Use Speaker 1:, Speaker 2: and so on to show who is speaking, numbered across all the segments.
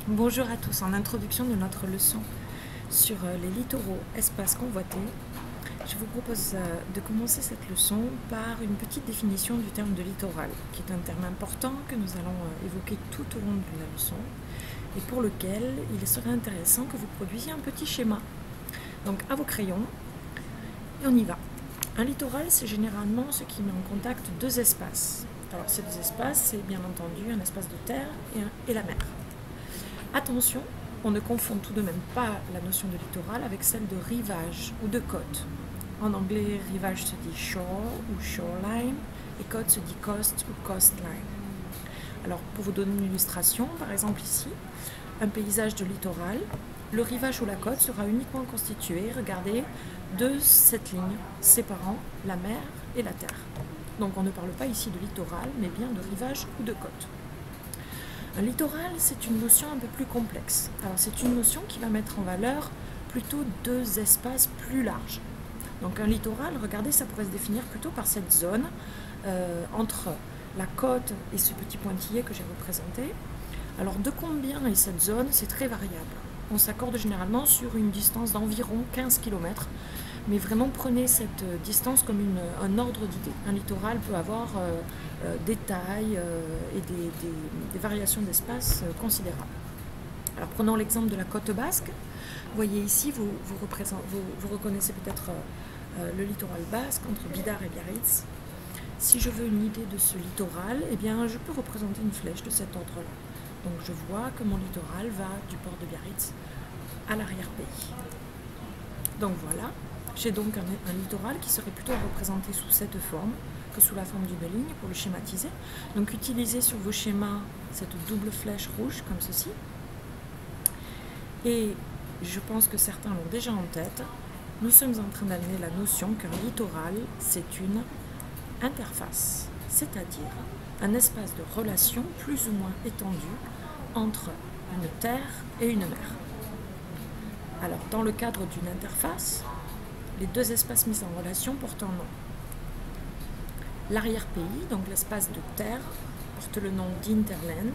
Speaker 1: Bonjour à tous, en introduction de notre leçon sur les littoraux, espaces convoités, je vous propose de commencer cette leçon par une petite définition du terme de littoral, qui est un terme important que nous allons évoquer tout au long de la leçon, et pour lequel il serait intéressant que vous produisiez un petit schéma. Donc à vos crayons, et on y va. Un littoral, c'est généralement ce qui met en contact deux espaces. Alors ces deux espaces, c'est bien entendu un espace de terre et la mer. Attention, on ne confond tout de même pas la notion de littoral avec celle de rivage ou de côte. En anglais, rivage se dit shore ou shoreline et côte se dit coast ou coastline. Alors, pour vous donner une illustration, par exemple ici, un paysage de littoral, le rivage ou la côte sera uniquement constitué, regardez, de cette ligne séparant la mer et la terre. Donc on ne parle pas ici de littoral, mais bien de rivage ou de côte. Un littoral, c'est une notion un peu plus complexe. Alors c'est une notion qui va mettre en valeur plutôt deux espaces plus larges. Donc un littoral, regardez, ça pourrait se définir plutôt par cette zone entre la côte et ce petit pointillé que j'ai représenté. Alors de combien est cette zone? C'est très variable. On s'accorde généralement sur une distance d'environ 15 km. Mais vraiment prenez cette distance comme un ordre d'idée. Un littoral peut avoir des tailles et des variations d'espace considérables. Alors prenons l'exemple de la côte basque. Vous voyez ici, vous reconnaissez peut-être le littoral basque entre Bidar et Biarritz. Si je veux une idée de ce littoral, eh bien, je peux représenter une flèche de cet ordre-là. Donc je vois que mon littoral va du port de Biarritz à l'arrière-pays. Donc voilà. J'ai donc un littoral qui serait plutôt représenté sous cette forme que sous la forme d'une ligne pour le schématiser. Donc utilisez sur vos schémas cette double flèche rouge comme ceci. Et je pense que certains l'ont déjà en tête. Nous sommes en train d'amener la notion qu'un littoral, c'est une interface, c'est-à-dire un espace de relation plus ou moins étendu entre une terre et une mer. Alors dans le cadre d'une interface, les deux espaces mis en relation portent un nom. L'arrière-pays, donc l'espace de terre, porte le nom d'Interland.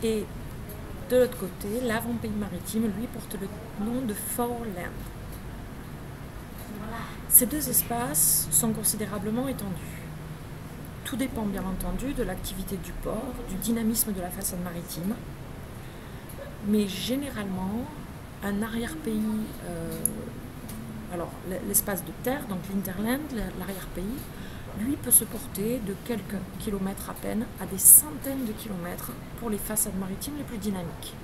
Speaker 1: Et de l'autre côté, l'avant-pays maritime, lui, porte le nom de Foreland. Ces deux espaces sont considérablement étendus. Tout dépend bien entendu de l'activité du port, du dynamisme de la façade maritime. Mais généralement, un arrière-pays, alors l'espace de terre, donc l'Interland, l'arrière-pays, lui peut se porter de quelques kilomètres à peine à des centaines de kilomètres pour les façades maritimes les plus dynamiques.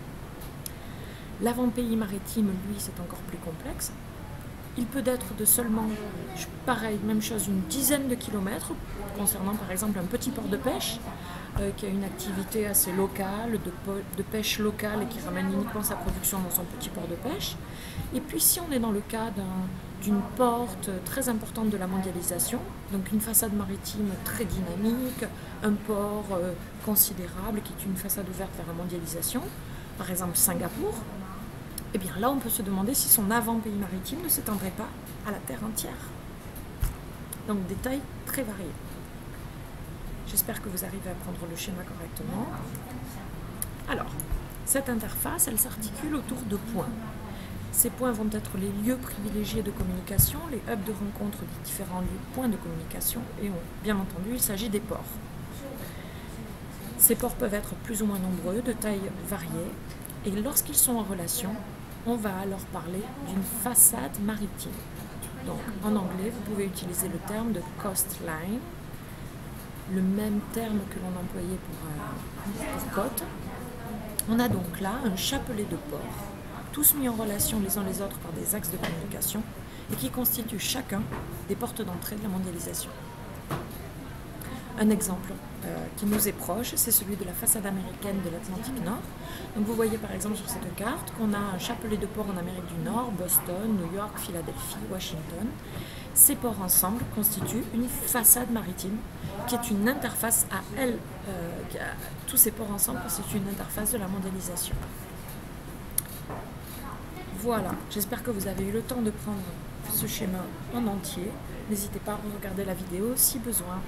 Speaker 1: L'avant-pays maritime, lui, c'est encore plus complexe. Il peut être de seulement, pareil, même chose, une dizaine de kilomètres, concernant par exemple un petit port de pêche, qui a une activité assez locale, de pêche locale et qui ramène uniquement sa production dans son petit port de pêche. Et puis si on est dans le cas d'une porte très importante de la mondialisation, donc une façade maritime très dynamique, un port considérable qui est une façade ouverte vers la mondialisation, par exemple Singapour, eh bien là on peut se demander si son avant-pays maritime ne s'étendrait pas à la terre entière. Donc des tailles très variées. J'espère que vous arrivez à prendre le schéma correctement. Alors, cette interface, elle s'articule autour de points. Ces points vont être les lieux privilégiés de communication, les hubs de rencontre des différents points de communication, et bien entendu, il s'agit des ports. Ces ports peuvent être plus ou moins nombreux, de tailles variées, et lorsqu'ils sont en relation, on va alors parler d'une façade maritime. Donc, en anglais, vous pouvez utiliser le terme de coastline, le même terme que l'on employait pour côte. On a donc là un chapelet de ports, tous mis en relation les uns les autres par des axes de communication et qui constituent chacun des portes d'entrée de la mondialisation. Un exemple qui nous est proche, c'est celui de la façade américaine de l'Atlantique Nord. Donc vous voyez par exemple sur cette carte qu'on a un chapelet de ports en Amérique du Nord, Boston, New York, Philadelphie, Washington. Ces ports ensemble constituent une façade maritime qui est une interface à elle. Tous ces ports ensemble constituent une interface de la mondialisation. Voilà, j'espère que vous avez eu le temps de prendre ce schéma en entier. N'hésitez pas à regarder la vidéo si besoin.